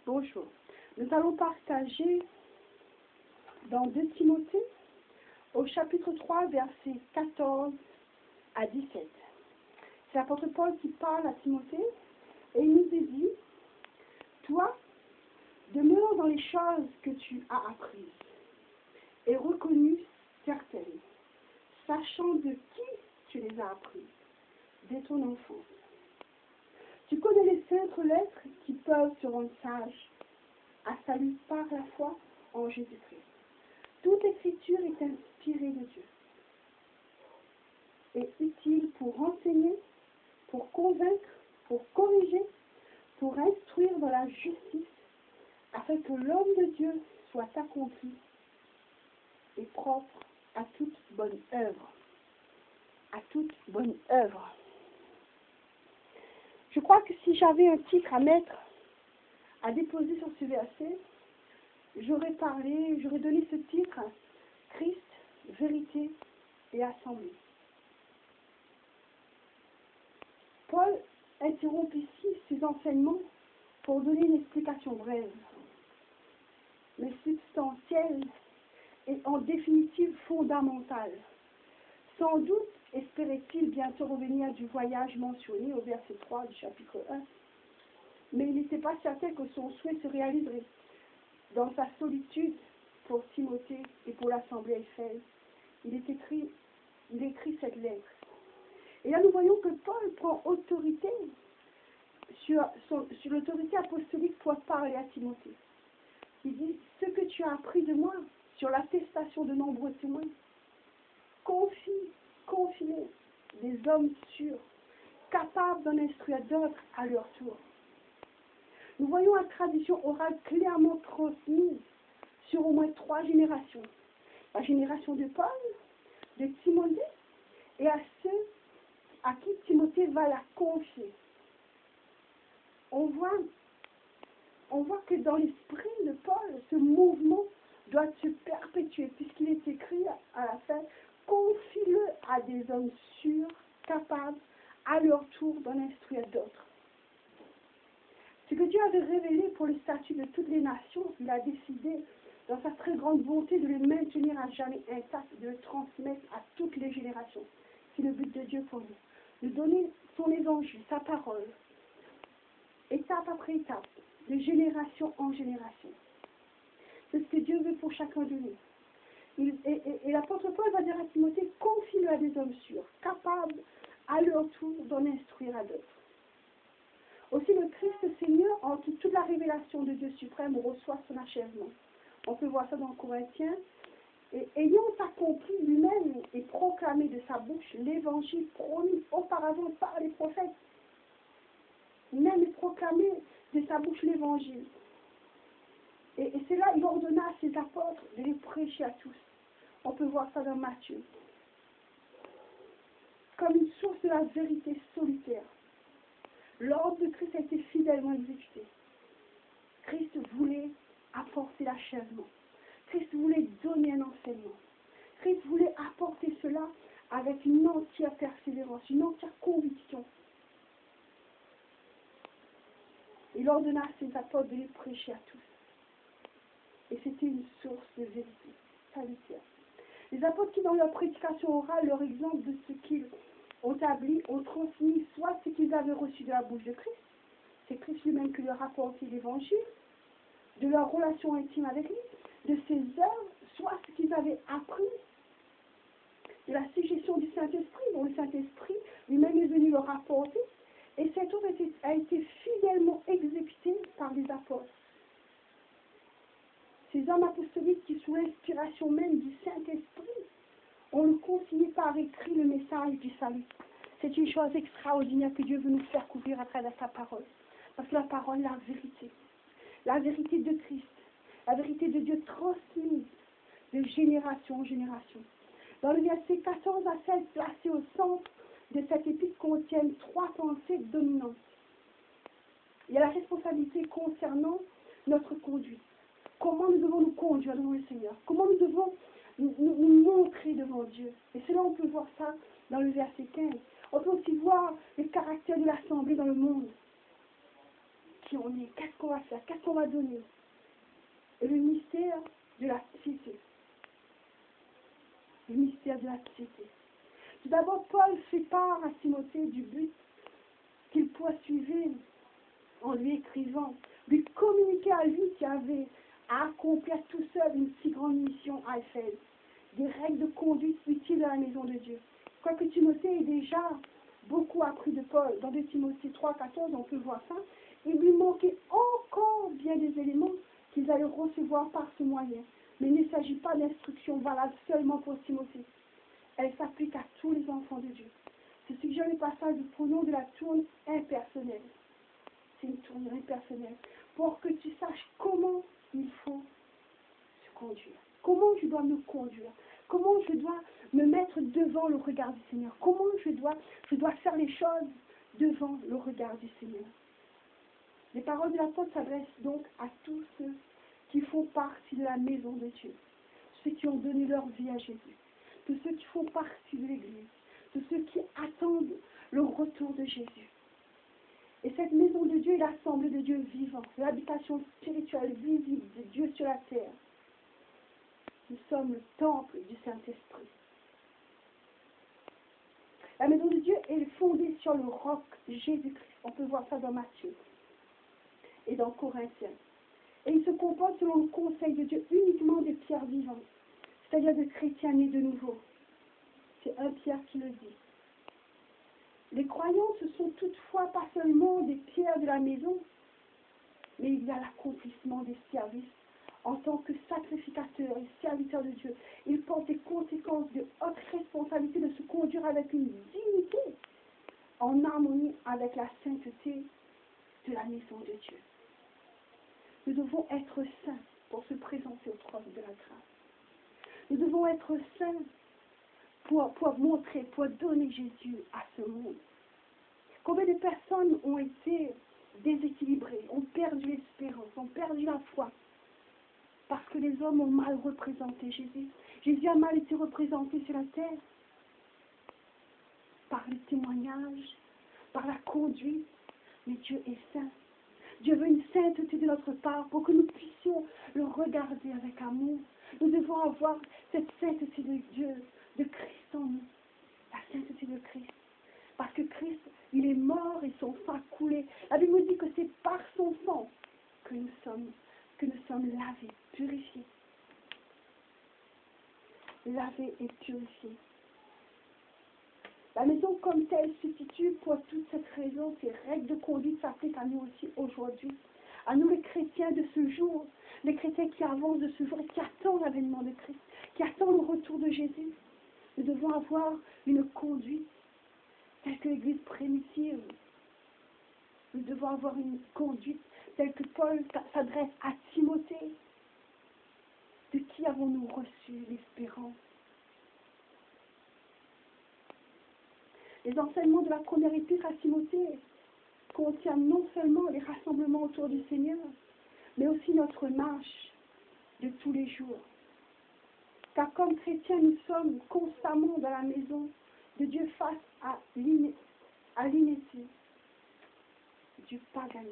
Bonjour. Nous allons partager dans 2 Timothée au chapitre 3, versets 14 à 17. C'est l'apôtre Paul qui parle à Timothée et il nous dit, toi, demeure dans les choses que tu as apprises et reconnues certaines, sachant de qui tu les as apprises, dès ton enfance. Tu connais les saintes lettres qui peuvent te rendre sage à salut par la foi en Jésus-Christ. Toute écriture est inspirée de Dieu et utile pour enseigner, pour convaincre, pour corriger, pour instruire dans la justice, afin que l'homme de Dieu soit accompli et propre à toute bonne œuvre. À toute bonne œuvre. Je crois que si j'avais un titre à mettre, à déposer sur ce verset, j'aurais donné ce titre, Christ, vérité et assemblée. Paul interrompt ici ses enseignements pour donner une explication brève, mais substantielle et en définitive fondamentale. Sans doute espérait-il bientôt revenir du voyage mentionné au verset 3 du chapitre 1, mais il n'était pas certain que son souhait se réaliserait. Dans sa solitude pour Timothée et pour l'assemblée Éphèse, il écrit cette lettre. Et là, nous voyons que Paul prend autorité sur l'autorité apostolique pour parler à Timothée. Il dit, ce que tu as appris de moi sur l'attestation de nombreux témoins, confie-les des hommes sûrs, capables d'en instruire d'autres à leur tour. Nous voyons la tradition orale clairement transmise sur au moins 3 générations. La génération de Paul, de Timothée et à ceux à qui Timothée va la confier. On voit que dans l'esprit de Paul, ce mouvement doit se perpétuer, puisqu'il est écrit à la fin, confie-le à des hommes sûrs, capables, à leur tour, d'en instruire d'autres. Ce que Dieu avait révélé pour le statut de toutes les nations, il a décidé, dans sa très grande bonté, de le maintenir à jamais intact, de le transmettre à toutes les générations. C'est le but de Dieu pour nous. De donner son évangile, sa parole, étape après étape, de génération en génération. C'est ce que Dieu veut pour chacun de nous. Et l'apôtre Paul va dire à Timothée, confie-le à des hommes sûrs, capables à leur tour d'en instruire à d'autres. Aussi le Christ Seigneur, en qui toute la révélation de Dieu suprême reçoit son achèvement. On peut voir ça dans Corinthiens. Et ayant accompli lui-même et proclamé de sa bouche l'évangile promis auparavant par les prophètes, même proclamé de sa bouche l'évangile. Et c'est là, il ordonna à ses apôtres de les prêcher à tous. On peut voir ça dans Matthieu. Comme une source de la vérité solitaire. L'ordre de Christ a été fidèlement exécuté. Christ voulait apporter l'achèvement. Christ voulait donner un enseignement. Christ voulait apporter cela avec une entière persévérance, une entière conviction. Il ordonna à ses apôtres de les prêcher à tous. Et c'était une source de vérité salutaire. Les apôtres qui, dans leur prédication orale, leur exemple de ce qu'ils ont établi, ont transmis soit ce qu'ils avaient reçu de la bouche de Christ, c'est Christ lui-même qui leur a apporté l'évangile, de leur relation intime avec lui, de ses œuvres, soit ce qu'ils avaient appris, de la suggestion du Saint-Esprit, dont le Saint-Esprit lui-même est venu leur apporter, et cette œuvre a été fidèlement exécutée par les apôtres. Ces hommes apostoliques qui, sous l'inspiration même du Saint-Esprit, ont consigné par écrit le message du salut. C'est une chose extraordinaire que Dieu veut nous faire couvrir à travers sa parole. Parce que la parole est la vérité de Christ, la vérité de Dieu transmise de génération en génération. Dans le verset 14 à 16, placé au centre de cette épître, contiennent 3 pensées dominantes. Il y a la responsabilité concernant notre conduite. Comment nous devons nous conduire devant le Seigneur? Comment nous devons nous montrer devant Dieu? Et cela, on peut voir ça dans le verset 15. On peut aussi voir le caractère de l'assemblée dans le monde. qui on est, qu'est-ce qu'on va faire, qu'est-ce qu'on va donner. Et le mystère de la piété. Le mystère de la piété. Tout d'abord, Paul fait part à Timothée du but qu'il poursuivait en lui écrivant, lui communiquer à lui qui avait à accomplir tout seul une si grande mission à Éphèse, des règles de conduite utiles à la maison de Dieu. Quoique Timothée ait déjà beaucoup appris de Paul, dans 2 Timothée 3,14, on peut voir ça, il lui manquait encore bien des éléments qu'ils allaient recevoir par ce moyen. Mais il ne s'agit pas d'instructions valables seulement pour Timothée. Elle s'applique à tous les enfants de Dieu. Ce suggère le passage du pronom de la tourne impersonnelle. C'est une tourne impersonnelle. Pour que tu saches comment il faut se conduire. Comment je dois me conduire. Comment je dois me mettre devant le regard du Seigneur. Comment je dois faire les choses devant le regard du Seigneur. Les paroles de l'apôtre s'adressent donc à tous ceux qui font partie de la maison de Dieu. Ceux qui ont donné leur vie à Jésus. Tous ceux qui font partie de l'Église. Tous ceux qui attendent le retour de Jésus. Et cette maison de Dieu est l'assemblée de Dieu vivant, l'habitation spirituelle visible de Dieu sur la terre. Nous sommes le temple du Saint-Esprit. La maison de Dieu est fondée sur le roc Jésus-Christ. On peut voir ça dans Matthieu et dans Corinthiens. Et il se comporte selon le conseil de Dieu uniquement des pierres vivantes, c'est-à-dire de chrétiens nés de nouveau. C'est 1 Pierre qui le dit. Les croyants, ce sont toutefois pas seulement des pierres de la maison, mais il y a l'accomplissement des services en tant que sacrificateurs et serviteurs de Dieu. Ils portent des conséquences de haute responsabilité de se conduire avec une dignité en harmonie avec la sainteté de la maison de Dieu. Nous devons être saints pour se présenter au trône de la grâce. Nous devons être saints pour montrer, pour donner Jésus à ce monde. Combien de personnes ont été déséquilibrées, ont perdu l'espérance, ont perdu la foi, parce que les hommes ont mal représenté Jésus. Jésus a mal été représenté sur la terre, par les témoignages, par la conduite, mais Dieu est saint. Dieu veut une sainteté de notre part pour que nous puissions le regarder avec amour. Nous devons avoir cette sainteté de Dieu, de Christ en nous. La sainteté de Christ. Parce que Christ, il est mort et son sang a coulé. La Bible nous dit que c'est par son sang que nous sommes lavés, purifiés. Lavés et purifiés. La maison comme telle se situe pour toute cette raison. Ces règles de conduite s'appliquent à nous aussi aujourd'hui. À nous les chrétiens de ce jour, les chrétiens qui avancent de ce jour et qui attendent l'avènement de Christ, qui attendent le retour de Jésus. Nous devons avoir une conduite telle que l'Église primitive. Nous devons avoir une conduite telle que Paul s'adresse à Timothée. De qui avons-nous reçu l'espérance? Les enseignements de la première épître à Timothée contiennent non seulement les rassemblements autour du Seigneur, mais aussi notre marche de tous les jours. Car comme chrétiens, nous sommes constamment dans la maison de Dieu face à l'inétie du paganisme.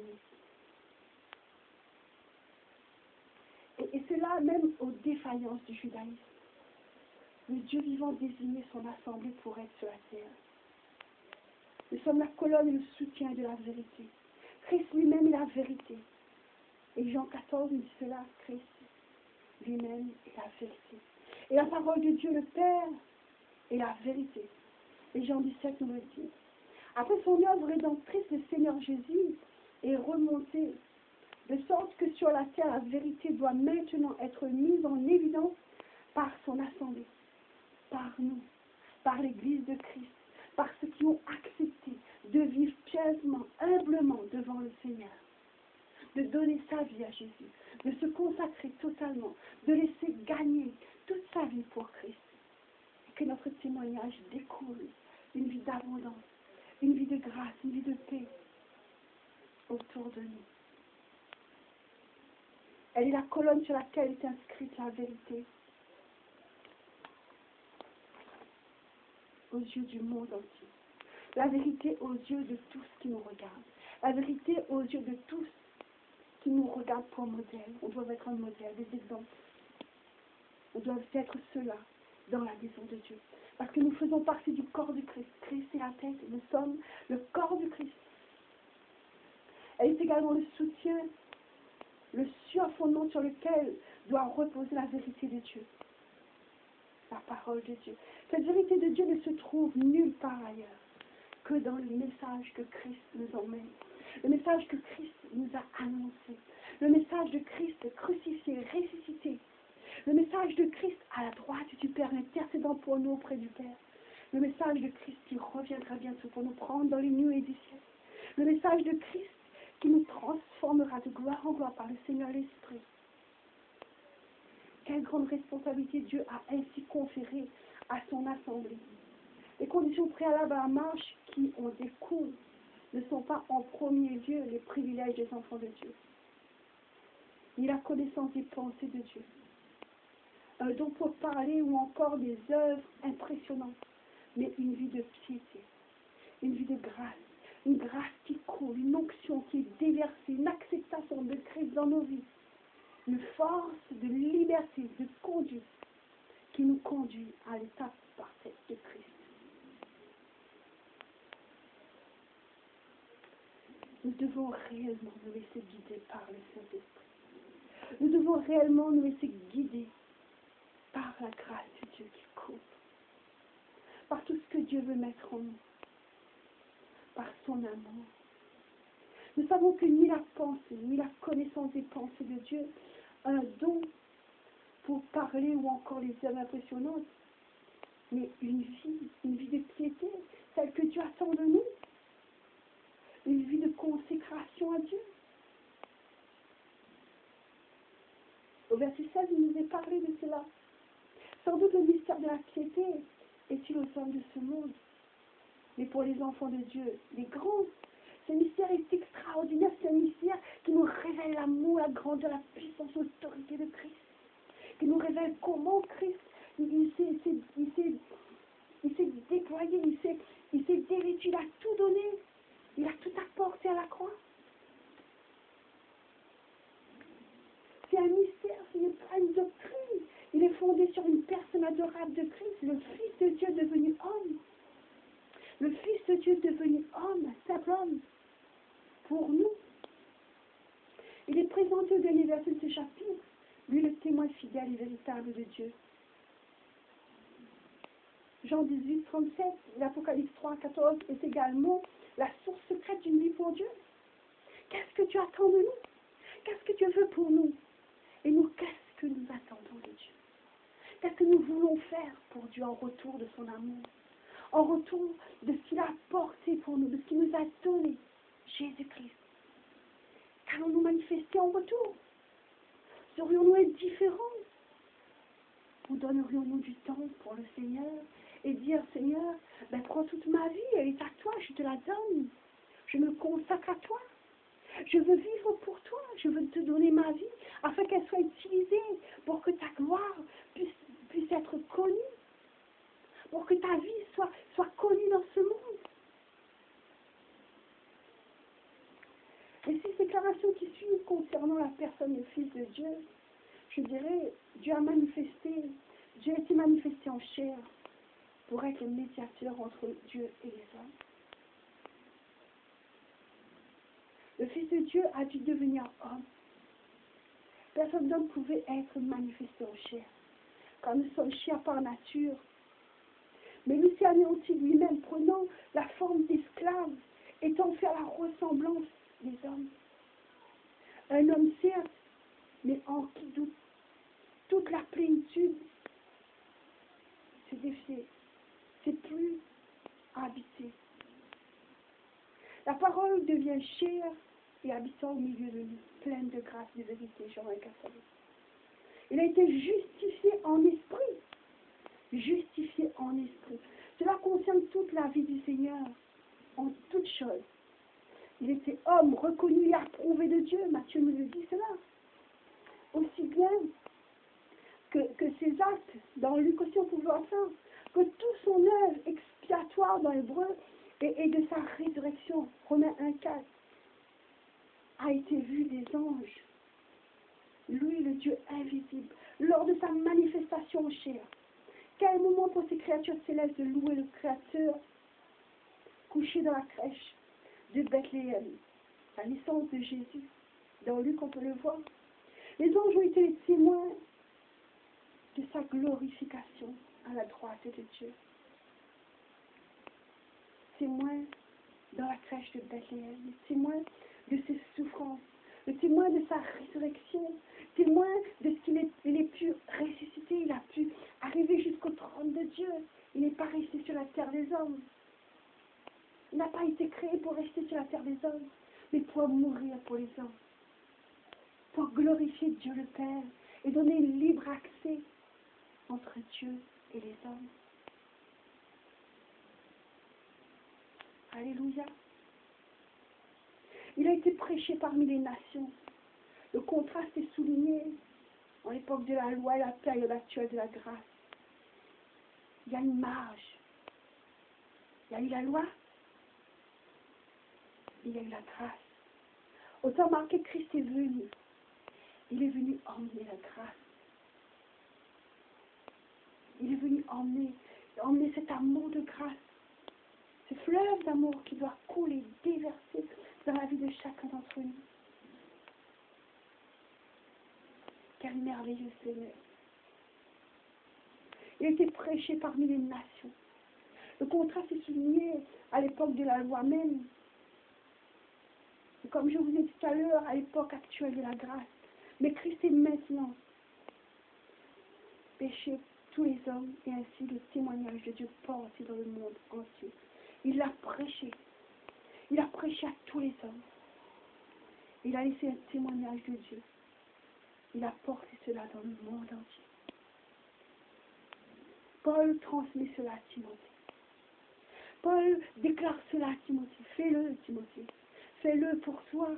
Et cela même aux défaillances du judaïsme. Le Dieu vivant désignait son assemblée pour être sur la terre. Nous sommes la colonne et le soutien de la vérité. Christ lui-même est la vérité. Et Jean 14 nous dit cela, Christ lui-même est la vérité. Et la parole de Dieu le Père est la vérité. Et Jean 17 nous le dit. Après son œuvre rédemptrice, le Seigneur Jésus est remonté, de sorte que sur la terre, la vérité doit maintenant être mise en évidence par son assemblée, par nous, par l'Église de Christ, par ceux qui ont accepté de vivre pieusement, humblement devant le Seigneur, de donner sa vie à Jésus, de se consacrer totalement, de laisser gagner toute sa vie pour Christ. Et que notre témoignage découle une vie d'abondance, une vie de grâce, une vie de paix autour de nous. Elle est la colonne sur laquelle est inscrite la vérité aux yeux du monde entier. La vérité aux yeux de tous qui nous regardent. La vérité aux yeux de tous nous regardent pour modèle. On doit être un modèle, des exemples. On doit être ceux-là dans la maison de Dieu. Parce que nous faisons partie du corps du Christ. Christ est la tête, nous sommes le corps du Christ. Elle est également le soutien, le sûr fondement sur lequel doit reposer la vérité de Dieu. La parole de Dieu. Cette vérité de Dieu ne se trouve nulle part ailleurs que dans le message que Christ nous emmène. Le message que Christ nous a annoncé. Le message de Christ crucifié, ressuscité. Le message de Christ à la droite du Père, intercédant pour nous auprès du Père. Le message de Christ qui reviendra bientôt pour nous prendre dans les nuées du ciel. Le message de Christ qui nous transformera de gloire en gloire par le Seigneur l'Esprit. Quelle grande responsabilité Dieu a ainsi conférée à son assemblée. Les conditions préalables à la marche qui en découlent ne sont pas en premier lieu les privilèges des enfants de Dieu, ni la connaissance des pensées de Dieu, un don pour parler ou encore des œuvres impressionnantes, mais une vie de piété, une vie de grâce, une grâce qui coule, une onction qui est déversée, une acceptation de Christ dans nos vies, une force de liberté, de conduite qui nous conduit à l'étape parfaite de Christ. Nous devons réellement nous laisser guider par le Saint-Esprit. Nous devons réellement nous laisser guider par la grâce de Dieu qui coule, par tout ce que Dieu veut mettre en nous, par son amour. Nous savons que ni la pensée, ni la connaissance des pensées de Dieu, un don pour parler ou encore les œuvres impressionnantes, mais une vie de piété, celle que Dieu attend de nous, une vie de consécration à Dieu. Au verset 16, il nous est parlé de cela. Sans doute le mystère de la piété est-il aux hommes de ce monde, mais pour les enfants de Dieu, les grands, ce mystère est extraordinaire, c'est un mystère qui nous révèle l'amour, la grandeur, la puissance, l'autorité de Christ, qui nous révèle comment Christ, il s'est déployé, il s'est dévêtu, il a tout donné, il a tout apporté à la croix. C'est un mystère, ce n'est pas une doctrine. Il est fondé sur une personne adorable de Christ, le Fils de Dieu devenu homme. Le Fils de Dieu devenu homme, un simple homme, pour nous. Il est présenté au dernier verset de ce chapitre, lui le témoin fidèle et véritable de Dieu. Jean 18, 37, l'Apocalypse 3, 14 est également la source secrète d'une vie pour Dieu. Qu'est-ce que tu attends de nous? Qu'est-ce que Dieu veut pour nous? Et nous, qu'est-ce que nous attendons de Dieu? Qu'est-ce que nous voulons faire pour Dieu en retour de son amour? En retour de ce qu'il a apporté pour nous, de ce qu'il nous a donné, Jésus-Christ. Qu'allons-nous manifester en retour? Serions-nous être différents? Ou donnerions-nous du temps pour le Seigneur et dire, Seigneur, prends toute ma vie, elle est à toi, je te la donne. Je me consacre à toi. Je veux vivre pour toi. Je veux te donner ma vie afin qu'elle soit utilisée pour que ta gloire puisse être connue. Pour que ta vie soit connue dans ce monde. Et ces déclarations qui suivent concernant la personne du Fils de Dieu, je dirais, Dieu a été manifesté en chair pour être le médiateur entre Dieu et les hommes. Le Fils de Dieu a dû devenir homme. Personne d'homme pouvait être manifesté en chair, car nous sommes chair par nature. Mais lui s'est anéanti lui-même, prenant la forme d'esclave, étant fait à la ressemblance des hommes. Un homme certes, mais en qui toute la plénitude s'est défiée, c'est plus à habiter. La parole devient chair et habitant au milieu de nous, pleine de grâce et de vérité, Jean 1, 14. Il a été justifié en esprit. Justifié en esprit. Cela concerne toute la vie du Seigneur, en toutes choses. Il était homme, reconnu et approuvé de Dieu. Matthieu nous le dit cela. Aussi bien que ses actes, dans Luc aussi on pouvait voir ça, que tout son œuvre expiatoire dans l'hébreu et de sa résurrection, Romains 1, 4, a été vu des anges. Lui, le Dieu invisible, lors de sa manifestation en chair. Quel moment pour ces créatures célestes de louer le Créateur couché dans la crèche de Bethléem, la naissance de Jésus. Dans Luc, on peut le voir. Les anges ont été les témoins de sa glorification à la droite de Dieu. Témoins dans la crèche de Bethléem, témoins de ses souffrances, le témoin de sa résurrection, témoin de ce qu'il est pu ressusciter, il a pu arriver jusqu'au trône de Dieu. Il n'est pas resté sur la terre des hommes. Il n'a pas été créé pour rester sur la terre des hommes, mais pour mourir pour les hommes, pour glorifier Dieu le Père et donner libre accès entre Dieu et les hommes. Alléluia. Il a été prêché parmi les nations. Le contraste est souligné dans l'époque de la loi et la période actuelle de la grâce. Il y a une marge. Il y a eu la loi, il y a eu la grâce. Autant marqué, Christ est venu. Il est venu emmener la grâce. Il est venu emmener cet amour de grâce. Ce fleuve d'amour qui doit couler, déverser dans la vie de chacun d'entre nous. Quel merveilleux Seigneur. Il a été prêché parmi les nations. Le contraste est souligné à l'époque de la loi même. Et comme je vous ai dit tout à l'heure, à l'époque actuelle de la grâce. Mais Christ est maintenant péché tous les hommes et ainsi le témoignage de Dieu porté dans le monde entier. Il l'a prêché. Il a prêché à tous les hommes. Il a laissé un témoignage de Dieu. Il a porté cela dans le monde entier. Paul transmet cela à Timothée. Paul déclare cela à Timothée. Fais-le, Timothée. Fais-le pour toi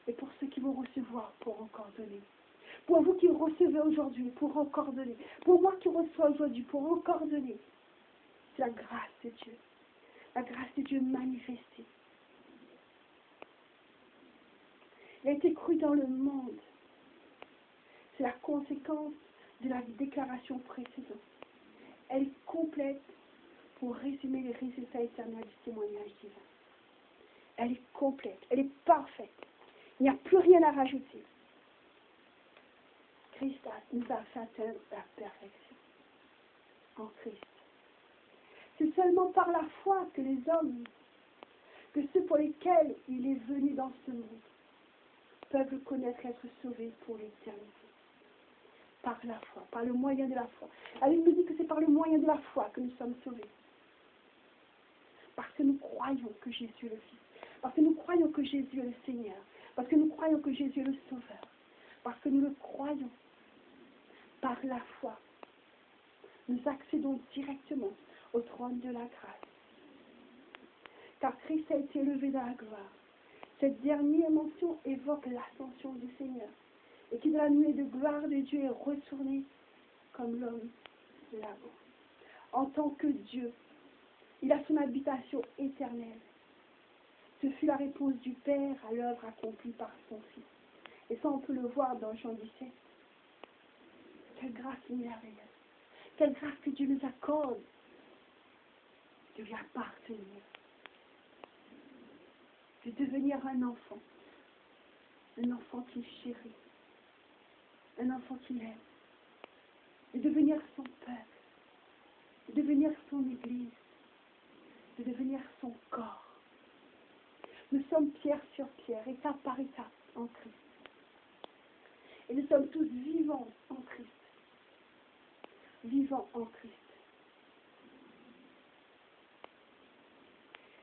et pour ceux qui vont recevoir pour encore donner. Pour vous qui recevez aujourd'hui, pour encore donner. Pour moi qui reçois aujourd'hui, pour encore donner. C'est la grâce de Dieu. La grâce de Dieu manifestée. Il a été cru dans le monde. C'est la conséquence de la déclaration précédente. Elle est complète pour résumer les résultats éternels du témoignage divin. Elle est complète, elle est parfaite. Il n'y a plus rien à rajouter. Christ nous a fait atteindre la perfection en Christ. C'est seulement par la foi que les hommes, que ceux pour lesquels il est venu dans ce monde, peuvent le connaître et être sauvés pour l'éternité. Par la foi, par le moyen de la foi. La Bible nous dit que c'est par le moyen de la foi que nous sommes sauvés. Parce que nous croyons que Jésus est le Fils. Parce que nous croyons que Jésus est le Seigneur. Parce que nous croyons que Jésus est le Sauveur. Parce que nous le croyons. Par la foi, nous accédons directement au trône de la grâce. Car Christ a été élevé dans la gloire. Cette dernière mention évoque l'ascension du Seigneur. Et qui, dans la nuée de gloire de Dieu, est retourné comme l'homme là-bas. En tant que Dieu, il a son habitation éternelle. Ce fut la réponse du Père à l'œuvre accomplie par son Fils. Et ça, on peut le voir dans Jean 17. Quelle grâce merveilleuse. Quelle grâce que Dieu nous accorde de lui appartenir. De devenir un enfant qu'il chérit. Un enfant qu'il aime. De devenir son peuple. De devenir son église. De devenir son corps. Nous sommes pierre sur pierre, étape par étape en Christ. Et nous sommes tous vivants en Christ. Vivants en Christ.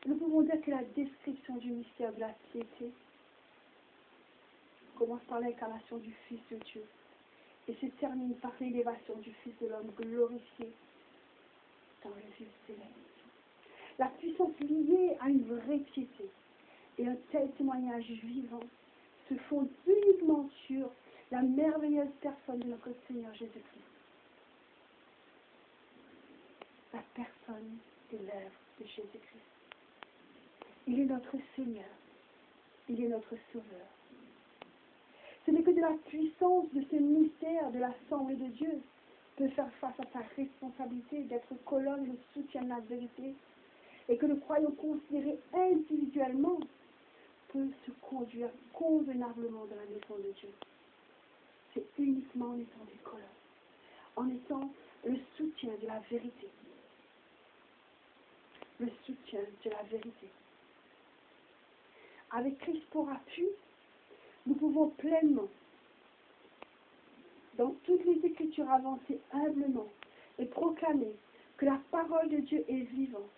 Nous pouvons dire que la description du mystère de la piété commence par l'incarnation du Fils de Dieu et se termine par l'élévation du Fils de l'homme glorifié dans le lieu céleste. La puissance liée à une vraie piété et un tel témoignage vivant se fonde uniquement sur la merveilleuse personne de notre Seigneur Jésus-Christ. La personne et l'œuvre de Jésus-Christ. Il est notre Seigneur. il est notre Sauveur. Ce n'est que de la puissance de ce mystère de l'Assemblée de Dieu peut faire face à sa responsabilité d'être colonne de soutien de la vérité et que le croyant considéré individuellement peut se conduire convenablement dans la maison de Dieu. C'est uniquement en étant des colonnes, en étant le soutien de la vérité. Le soutien de la vérité. Avec Christ pour appui, nous pouvons pleinement, dans toutes les Écritures, avancer humblement et proclamer que la parole de Dieu est vivante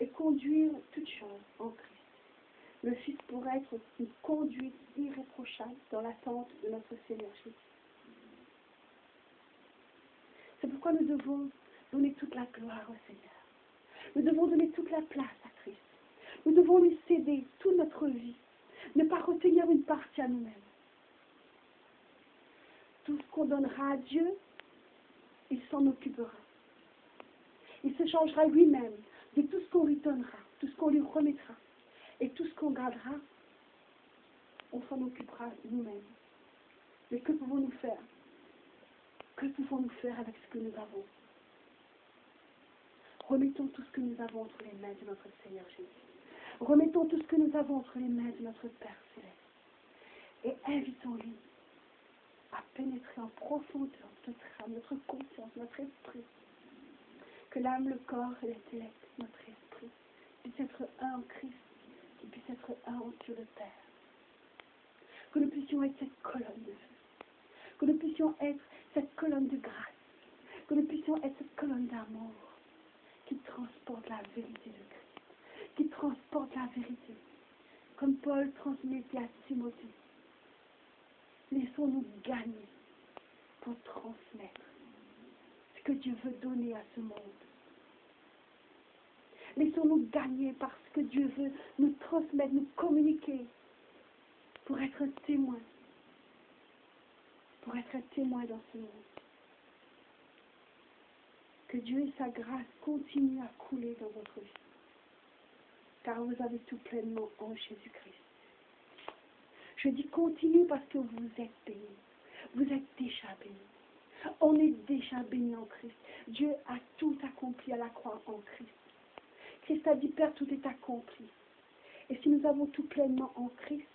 et conduire toutes choses en Christ. Le Fils pourrait être une conduite irréprochable dans l'attente de notre Seigneur Jésus. C'est pourquoi nous devons donner toute la gloire au Seigneur. Nous devons donner toute la place à Christ. Nous devons lui céder toute notre vie. Ne pas retenir une partie à nous-mêmes. Tout ce qu'on donnera à Dieu, il s'en occupera. Il se changera lui-même de tout ce qu'on lui donnera, tout ce qu'on lui remettra. Et tout ce qu'on gardera, on s'en occupera nous-mêmes. Mais que pouvons-nous faire? Que pouvons-nous faire avec ce que nous avons? Remettons tout ce que nous avons entre les mains de notre Seigneur Jésus. Remettons tout ce que nous avons entre les mains de notre Père Céleste. Et invitons-lui à pénétrer en profondeur notre âme, notre conscience, notre esprit. Que l'âme, le corps et l'intellect, notre esprit, puissent être un en Christ, qui puisse être un en Dieu le Père. Que nous puissions être cette colonne de feu. Que nous puissions être cette colonne de grâce. Que nous puissions être cette colonne d'amour qui transporte la vérité de Christ. Qui transporte la vérité. Comme Paul transmettait à Timothée. Laissons-nous gagner pour transmettre ce que Dieu veut donner à ce monde. Laissons-nous gagner parce que Dieu veut nous transmettre, nous communiquer pour être témoins. Pour être témoins dans ce monde. Que Dieu et sa grâce continuent à couler dans votre vie. Car vous avez tout pleinement en Jésus-Christ. Je dis continue parce que vous êtes bénis. Vous êtes déjà bénis. On est déjà bénis en Christ. Dieu a tout accompli à la croix en Christ. Christ a dit, Père, tout est accompli. Et si nous avons tout pleinement en Christ,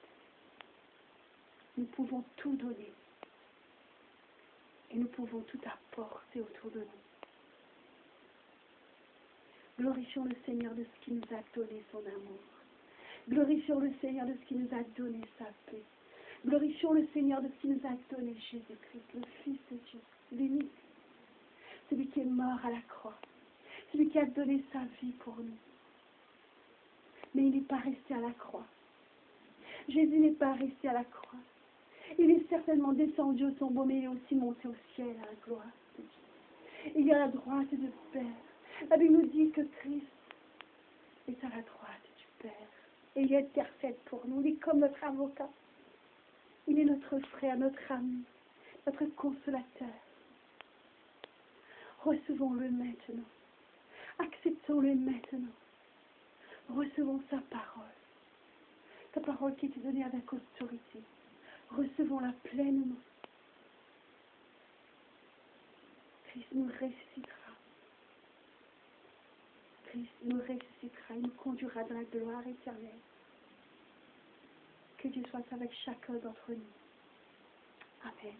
nous pouvons tout donner. Et nous pouvons tout apporter autour de nous. Glorifions le Seigneur de ce qui nous a donné son amour. Glorifions le Seigneur de ce qui nous a donné sa paix. Glorifions le Seigneur de ce qui nous a donné Jésus-Christ, le Fils de Dieu, l'unique. Celui qui est mort à la croix. Celui qui a donné sa vie pour nous. Mais il n'est pas resté à la croix. Jésus n'est pas resté à la croix. Il est certainement descendu au tombeau, mais il est aussi monté au ciel à la gloire de Dieu. Il est à la droite de Père. La Bible nous dit que Christ est à la droite du Père. Et il intercède pour nous. Il est comme notre avocat. Il est notre frère, notre ami, notre consolateur. Recevons-le maintenant. Acceptons-le maintenant. Recevons sa parole. Sa parole qui est donnée avec autorité. Recevons-la pleinement. Christ nous ressuscitera. Christ nous ressuscitera. Il nous conduira dans la gloire éternelle. Que Dieu soit avec chacun d'entre nous. Amen.